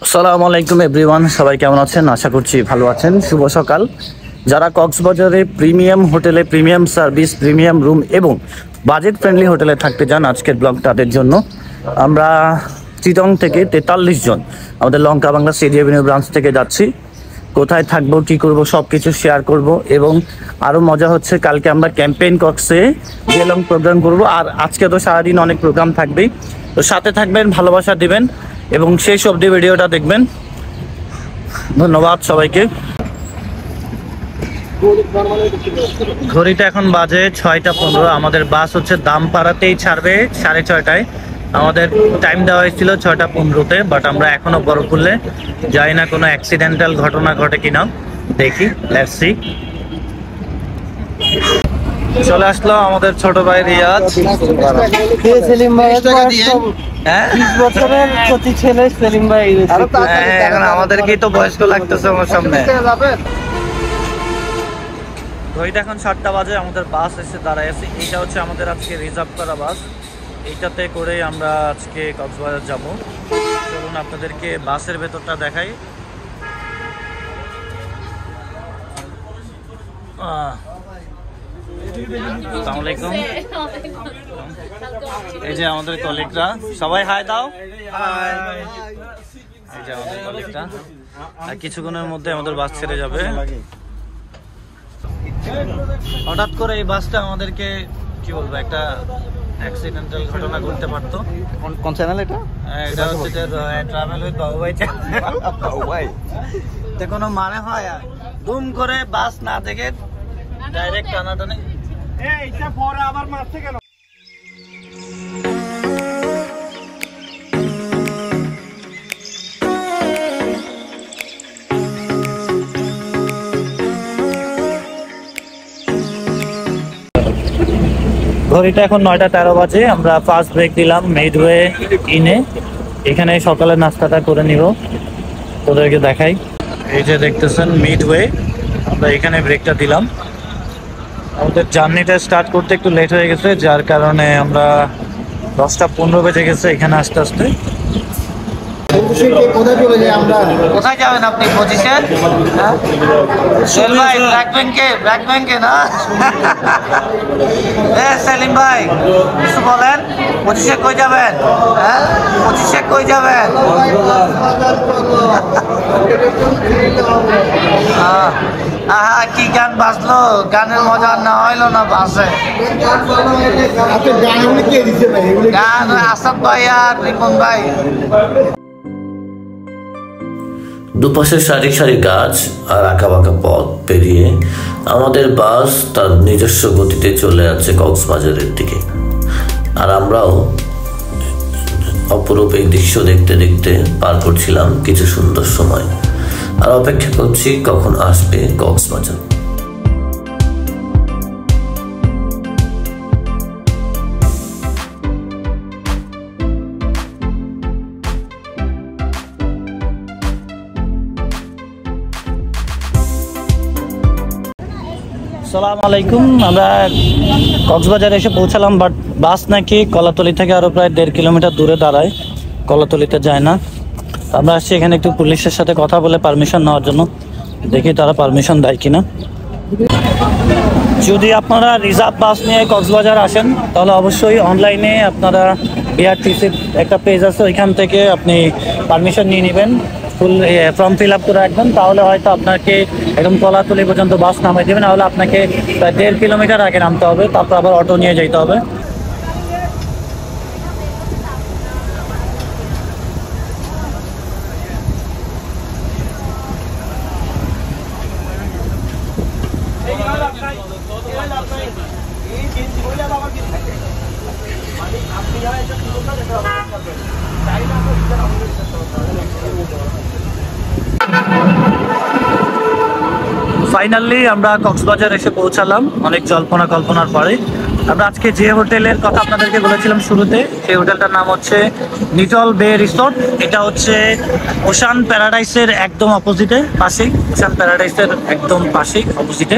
আসসালামু আলাইকুম এভরিওয়ান, সবাই কেমন আছেন? আশা করছি ভালো আছেন। শুভ সকাল। যারা কক্সবাজারে প্রিমিয়াম হোটেলে প্রিমিয়াম সার্ভিস, প্রিমিয়াম রুম এবং বাজেট ফ্রেন্ডলি হোটেলে থাকতে চান, আজকের ব্লগ তাদের জন্য। আমরা চিটং থেকে 43 জন আমাদের লঙ্কা বাংলা সিডি এভিনিউ ব্রাঞ্চ থেকে যাচ্ছি। কোথায় থাকবো, কি করব, সব কিছু শেয়ার করব। এবং আরও মজা হচ্ছে, কালকে আমরা ক্যাম্পেইন কক্সে লং প্রোগ্রাম করব। আর আজকে তো সারাদিন অনেক প্রোগ্রাম থাকবেই, তো সাথে থাকবেন, ভালোবাসা দিবেন এবং শেষ অবধি ভিডিওটা দেখবেন। ধন্যবাদ সবাইকে। ঘড়িটা এখন বাজে 6টা 15। আমাদের বাস হচ্ছে দামপাড়াতেই ছাড়বে 6:30টায়। আমাদের টাইম দেওয়া হয়েছিল 6টা 15-তে, বাট আমরা এখনো বরফুল্লে যাই না, কোনো অ্যাক্সিডেন্টাল ঘটনা ঘটে কিনা দেখি। Let's see. চলে আসলো আমাদের ছোট ভাই রিয়াজ। এখন আমাদেরকেই তো বয়স্ক লাগতেছে আমার সামনে। ঘড়িটা এখন 7টা বাজে, আমাদের বাস এসে দাঁড়ায় আছে। এইটা হচ্ছে আমাদের আজকে রিজার্ভ করা বাস। এইটাতে করে আমরা আজকে কক্সবাজার যাব। চলুন আপনাদেরকে বাসের ভেতরটা দেখাই। আসসালামু আলাইকুম। এই যে আমাদের কলিগরা, সবাই হাই দাও। এই যে আমাদের কলিগরা, আর কিছুক্ষণের মধ্যে আমাদের বাস ছেড়ে যাবে। হঠাৎ করে এই বাসটা আমাদেরকে কি বলবো, একটা অ্যাক্সিডেন্টাল ঘটনা ঘটতে পারতো। কোন চ্যানেল এটা? এটা হচ্ছে যে ট্রাভেল উইথ বাবু ভাই চ্যানেল। বাবু ভাই, তে কোনো মানে হয়? দুম করে বাস না দেখে ডাইরেক্ট টানাটানি। এইটা পরে আবার মারছে কেন? ঘড়িটা এখন 9টা 13 বাজে। আমরা ফার্স্ট ব্রেক দিলাম মিডওয়ে ইনে। এখানে সকালের নাস্তাটা করে নিব, তোদেরকে দেখাই। এই যে দেখতেছেন মিডওয়ে, আমরা এখানে ব্রেকটা দিলাম। আমাদের জার্নিটা স্টার্ট করতে একটু লেট হয়ে গেছে, যার কারণে আমরা 10টা 15 বেজে গেছে এখানে আসতে আসতে। কোথায় যাবেন আপনি? 25-এ? ভাই ব্ল্যাক ব্যাংকে না? সেলিম ভাই কিছু বলেন, 25-এ কই যাবেন? 25-এ কই যাবেন? কি গান বাজলো? গানের মজা না হইলো না বাসে? গান আসাদ ভাই আর রিপন ভাই। দুপাশে সারি সারি গাছ আর আঁকা বাঁকা পথ পেরিয়ে আমাদের বাস তার নিজস্ব গতিতে চলে যাচ্ছে কক্সবাজারের দিকে। আর আমরাও অপরূপ এই দৃশ্য দেখতে দেখতে পার করছিলাম কিছু সুন্দর সময়, আর অপেক্ষা করছি কখন আসবে কক্সবাজার। আসসালামু আলাইকুম। আমরা কক্সবাজার এসে পৌঁছালাম, বাট বাস নাকি কলাতলি থেকে আরো প্রায় 1.5 কিলোমিটার দূরে দাঁড়ায়, কলাতলিতে যায় না। আমরা আসছি এখানে একটু পুলিশের সাথে কথা বলে পারমিশন নেওয়ার জন্য, দেখি তারা পারমিশন দেয় কিনা। যদি আপনারা রিজার্ভ বাস নিয়ে কক্সবাজার আসেন, তাহলে অবশ্যই অনলাইনে আপনারা বিআরটিসির একটা পেজ আছে, ওইখান থেকে আপনি পারমিশন নিয়ে নেবেন, ফুল ফর্ম ফিল আপ করে রাখবেন। তাহলে হয়তো আপনাকে একদম কলাতলি পর্যন্ত বাস নামাই দেবেন, নাহলে আপনাকে প্রায় 1.5 কিলোমিটার আগে নামতে হবে, তারপর আবার অটো নিয়ে যেতে হবে। ফাইনালি আমরা কক্সবাজার এসে পৌঁছালাম অনেক কল্পনার পরে। আমরা আজকে যে হোটেলের কথা আপনাদেরকে বলেছিলাম শুরুতে, সেই হোটেলটার নাম হচ্ছে নিটল বে রিসোর্ট। এটা হচ্ছে ওশান প্যারাডাইসের একদম অপোজিটে, পাশেই, ওশান প্যারাডাইসের একদম পাশেই অপোজিটে।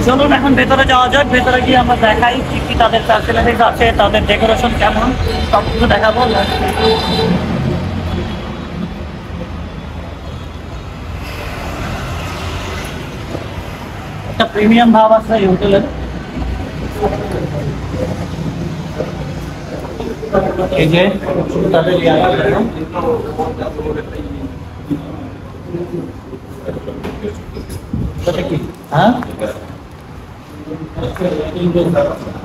চলুন এখন ভেতরে যাওয়া যাক, ভেতরে গিয়ে আমরা দেখাই কি কি তাদের ফ্যাসিলিটিস আছে, তাদের ডেকোরেশন কেমন, সব কিছু দেখাবো। একটা প্রিমিয়াম ভাব আছে এই হোটেলের। এই যে তাদের হ্যাঁ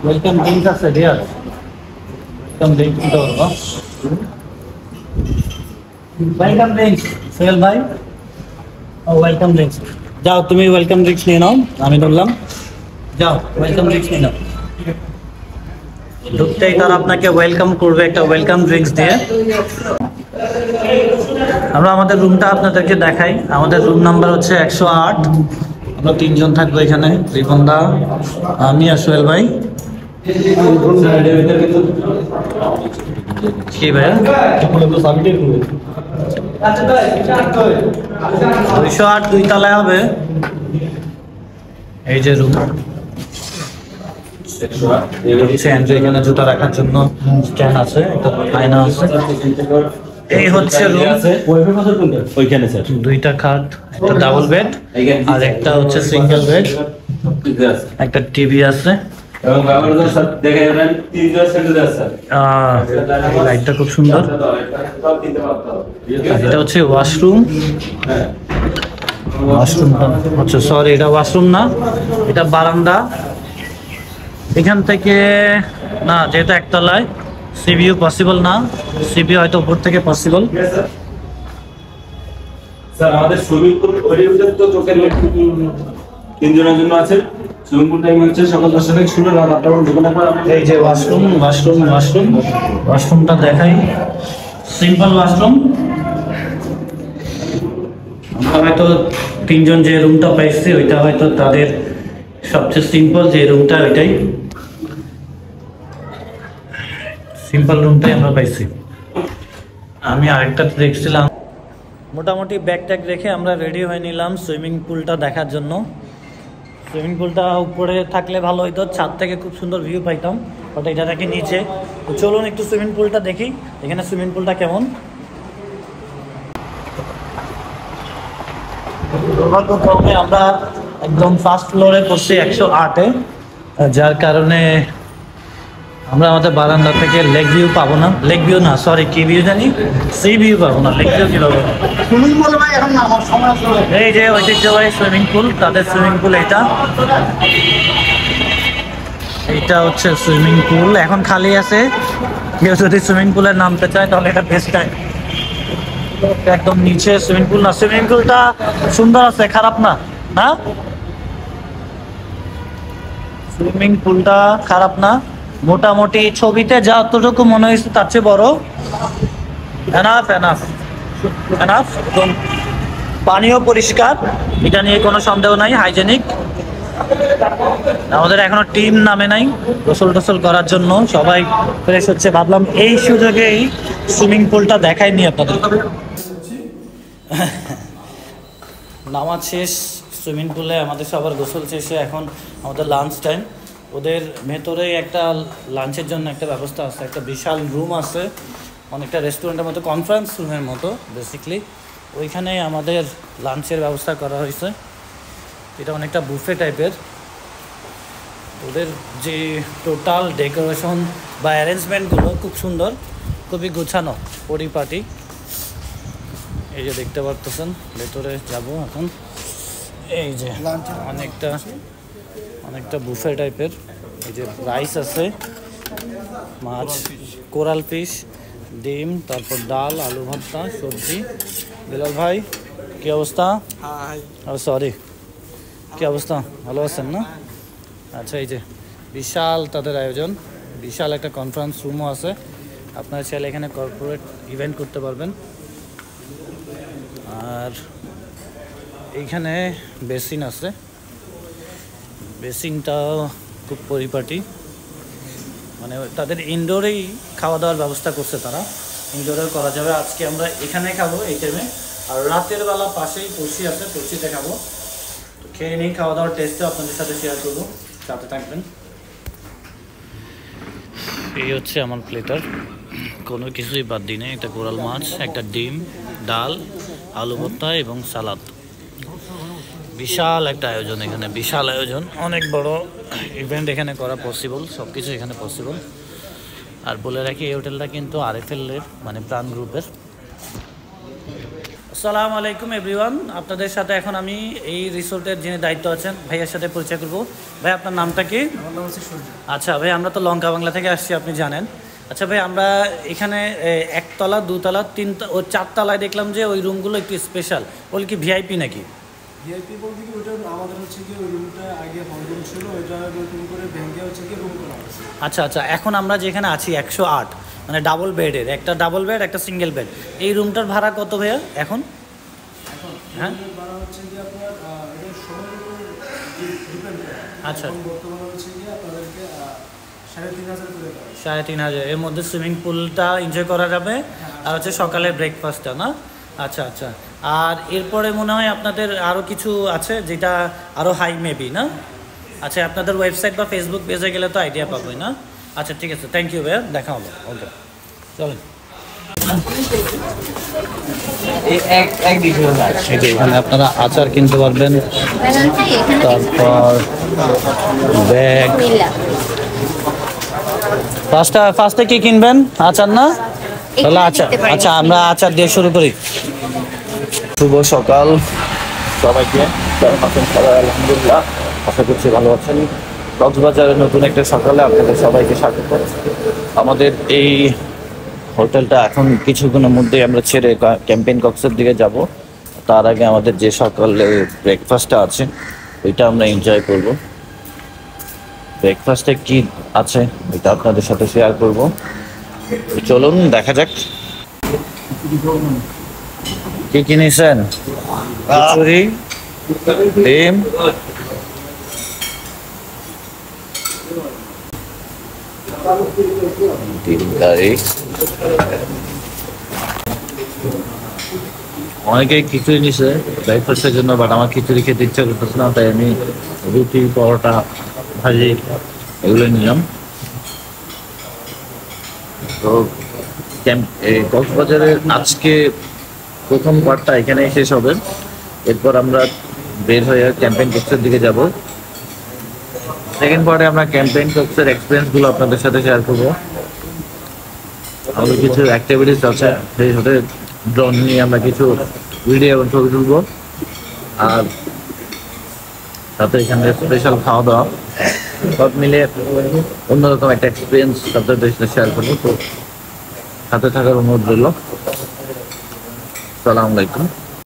ওয়েলকাম ড্রিঙ্কস আছে ডিয়ার, ওয়েলকাম ড্রিঙ্কস নিতে পারবো। ওয়েলকাম ড্রিঙ্কস সোহেল ভাই, ওয়েলকাম ড্রিঙ্কস। যাও তুমি ওয়েলকাম ড্রিঙ্কস নিয়ে নাও, আমি ধরলাম। যাও ওয়েলকাম ড্রিঙ্কস নিয়ে নাও। ঢুকতেই তারা আপনাকে ওয়েলকাম করবে একটা ওয়েলকাম ড্রিঙ্কস দিয়ে। আমরা আমাদের রুমটা আপনাদেরকে দেখাই। আমাদের রুম নাম্বার হচ্ছে 108। আমরা 3 জন থাকবো এখানে, রিপনদা, আমি আর সোহেল ভাই। কি ভাইয়া 208 2 তলায় হবে। এই যে রুম, এখানে জুতা রাখার জন্য স্ট্যান্ড আছে, একটা আয়না আছে। এই হচ্ছে রুম। ওইখানে স্যার 2টা খাট, একটা ডাবল বেড আর একটা হচ্ছে সিঙ্গেল বেড, একটা টিভি আছে। লাইটটা খুব সুন্দর। এটা হচ্ছে ওয়াশরুম। ওয়াশরুমটা আচ্ছা সরি, এটা ওয়াশরুম না, এটা বারান্দা। এখান থেকে না, যেহেতু একতলায় সিভিউ পসিবল না, সিভিউ হয়তো উপর থেকে পসিবল। স্যার আমাদের সুইমিং পুল তো চোখের 3 জনের জন্য আছে। সুইমিং পুল টাইম হচ্ছে সকাল 10টা থেকে শুরু, রাত 8টা পর্যন্ত। এই যে ওয়াশরুম, ওয়াশরুমটা দেখাই। Simple washroom. আমরা হয়তো 3 জন যে রুমটা পাইছি ওইটা হয়তো তাদের সবচেয়ে সিম্পল যে রুমটা, ওইটাই সিম্পল রুমটাই আমরা পাইছি। আমি আরেকটা দেখছিলাম। মোটামুটি ব্যাগ ট্যাগ রেখে আমরা রেডি হয়ে নিলাম সুইমিং পুলটা দেখার জন্য। সুইমিং পুলটা উপরে থাকলে ভালো হইতো, ছাদ থেকে খুব সুন্দর ভিউ পাইতাম, বাট এটা নাকি নিচে। তো চলুন একটু সুইমিং পুলটা দেখি, এখানে সুইমিং পুলটা কেমন। দুর্ভাগ্যক্রমে আমরা একদম ফার্স্ট ফ্লোরে পড়ছি 108-এ, যার কারণে আমরা আমাদের বারান্দা থেকে লেক ভিউ পাবো না। লেক ভিউ না, সরি কি ভিউ জানি, সি ভিউ পাবো না, লেক ভিউ কি পাবো। এই যে ঐতিহ্যবাহী সুইমিং পুল, তাদের সুইমিং পুল এটা। এইটা হচ্ছে সুইমিং পুল, এখন খালি আছে। কেউ যদি সুইমিং পুলে নামতে চায় তাহলে এটা বেস্ট টাইম। একদম নিচে সুইমিং পুল না, সুইমিং পুলটা সুন্দর আছে, খারাপ না, না সুইমিং পুলটা খারাপ না। মোটামুটি ছবিতে যা অতটুকু মনে হয়েছে তার চেয়ে বড়। Enough enough enough. একদম পানিও পরিষ্কার, এটা নিয়ে কোনো সন্দেহ নাই, হাইজেনিক। আমাদের এখনো টিম নামে নাই গোসল টোসল করার জন্য, সবাই ফ্রেশ হচ্ছে। ভাবলাম এই সুযোগেই সুইমিং পুলটা দেখাই নি আপনাদের। নামাজ শেষ সুইমিং পুলে, আমাদের সবার গোসল শেষে এখন আমাদের লাঞ্চ টাইম। ওদের ভেতরে একটা লাঞ্চের জন্য একটা ব্যবস্থা আছে, একটা বিশাল রুম আছে, অনেকটা রেস্টুরেন্টের মতো, কনফারেন্স রুমের মতো বেসিক্যালি। ওইখানে আমাদের লাঞ্চের ব্যবস্থা করা হয়েছে। এটা অনেকটা বুফে টাইপের। ওদের যে টোটাল ডেকোরেশন বা অ্যারেঞ্জমেন্টগুলো খুব সুন্দর, খুবই গোছানো, পরিপাটি। এই যে দেখতে পারতেছেন, ভেতরে যাব এখন। এই যে অনেকটা বুফে টাইপের। এই যে রাইস আছে, মাছ, কোরাল ফিশ, ডিম, তারপর ডাল, আলু ভর্তা, সবজি। বিলাল ভাই কি অবস্থা? সরি, কি অবস্থা? ভালো আছেন না? আচ্ছা, এই যে বিশাল তাদের আয়োজন, বিশাল একটা কনফারেন্স রুমও আছে। আপনারা চাইলে এখানে কর্পোরেট ইভেন্ট করতে পারবেন। আর এইখানে বেসিন আছে, বেসিনটাও খুব পরিপাটি। মানে তাদের ইনডোরেই খাওয়া দাওয়ার ব্যবস্থা করছে তারা, ইনডোরেও করা যাবে। আজকে আমরা এখানে খাবো এই টাইমে, আর রাতের বেলা পাশেই পড়শি আছে, পড়শিতে খাবো। খেয়ে নিই, খাওয়া দাওয়ার টেস্টও আপনাদের সাথে শেয়ার করবো, সাথে থাকবেন। এই হচ্ছে আমার প্লেটার, কোনো কিছুই বাদ দিই না। একটা কোরাল মাছ, একটা ডিম, ডাল, আলু ভর্তা এবং সালাদ। বিশাল একটা আয়োজন এখানে, বিশাল আয়োজন, অনেক বড় ইভেন্ট এখানে করা পসিবল, সব কিছু এখানে পসিবল। আর বলে রাখি এই হোটেলটা কিন্তু আরএফএল-এর মানে প্রাণ গ্রুপের। আসসালামু আলাইকুম এভরিওয়ান, আপনাদের সাথে এখন আমি এই রিসোর্টের যিনি দায়িত্ব আছেন ভাইয়ের সাথে পরিচয় করব। ভাই আপনার নামটা কি? আমার নাম হচ্ছে সূর্য। আচ্ছা ভাই, আমরা তো লঙ্কা বাংলা থেকে আসছি, আপনি জানেন। আচ্ছা ভাই, আমরা এখানে একতলা, দুতলা, তিনতলা ও চারতলায় দেখলাম যে ওই রুমগুলো একটু স্পেশাল, বলে কি ভিআইপি নাকি? ভিআইপি বলতে কি ওটা আমাদের হচ্ছে কি ওই রুমটা আগে হল রুম ছিল, ওইটা নতুন করে ভেঙে হচ্ছে কি রুম করা হয়েছে। আচ্ছা আচ্ছা, এখন আমরা যেখানে আছি 108 মানে ডাবল বেডের, একটা ডাবল বেড একটা সিঙ্গেল বেড। এই রুমটার ভাড়া কত ভাইয়া এখন? হ্যাঁ ভাড়া হচ্ছে কি আপনার এটা সময়ের উপর ডিপেন্ড করে। আচ্ছা, বর্তমানে হচ্ছে কি আপনাদেরকে 3,500 করে দেওয়া হয়। 3,500 এর মধ্যে সুইমিং পুলটা এনজয় করা যাবে, আর হচ্ছে সকালে ব্রেকফাস্টটা না? আচ্ছা আচ্ছা, আর এরপরে মনে হয় আপনাদের আরও কিছু আছে যেটা আরও হাই মেবি না? আচ্ছা, আপনাদের ওয়েবসাইট বা ফেসবুক পেজে গেলে তো আইডিয়া পাবোই না? আচ্ছা ঠিক আছে, থ্যাংক ইউ ভাইয়া, দেখা হলো। ওকে চলেন। এখানে আপনারা আচার কিনতে পারবেন, তারপর ব্যাগ। ফার্স্টে কি কিনবেন? আচার না? তাহলে আচার, আচ্ছা আমরা আচার দিয়ে শুরু করি। শুভ সকাল সবাইকে, সবাই আলহামদুলিল্লাহ, আশা করছি ভালো আছেন। কক্সবাজারের নতুন একটা সকালে আপনাদের সবাইকে স্বাগত। আমাদের এই হোটেলটা এখন কিছুক্ষণের মধ্যেই আমরা ছেড়ে ক্যাম্পেইন কক্সের দিকে যাব। তার আগে আমাদের যে সকালে ব্রেকফাস্টটা আছে ওইটা আমরা এনজয় করব। ব্রেকফাস্টে কি আছে এটা আপনাদের সাথে শেয়ার করব, চলুন দেখা যাক। কি কিনেছেন? খিচুড়ি, ডিম, ডিম কারি। অনেকেই খিচুড়ি নিছে ব্রেকফাস্টের জন্য, বাট আমার খিচুড়ি খেতে ইচ্ছা করতেছে না, তাই আমি রুটি, পরোটা, ভাজি এগুলো নিলাম। তো কক্সবাজারের আজকে প্রথম পার্টটা এখানেই শেষ হবে। এরপর আমরা বের হয়ে ক্যাম্পেইন কক্সের দিকে যাব। সেকেন্ড পার্টে আমরা ক্যাম্পেইন কক্সের এক্সপিরিয়েন্সগুলো আপনাদের সাথে শেয়ার করবো। আমাদের কিছু অ্যাক্টিভিটিস আছে, সেই সাথে ড্রোন নিয়ে আমরা কিছু ভিডিও এবং ছবি তুলবো। আর তাতে এখানে স্পেশাল খাওয়া দাওয়া, সব মিলে অন্যরকম একটা এক্সপিরিয়েন্স আপনাদের সাথে শেয়ার করবো। তো সাথে থাকার অনুরোধ রইল। আসসালামু আলাইকুম।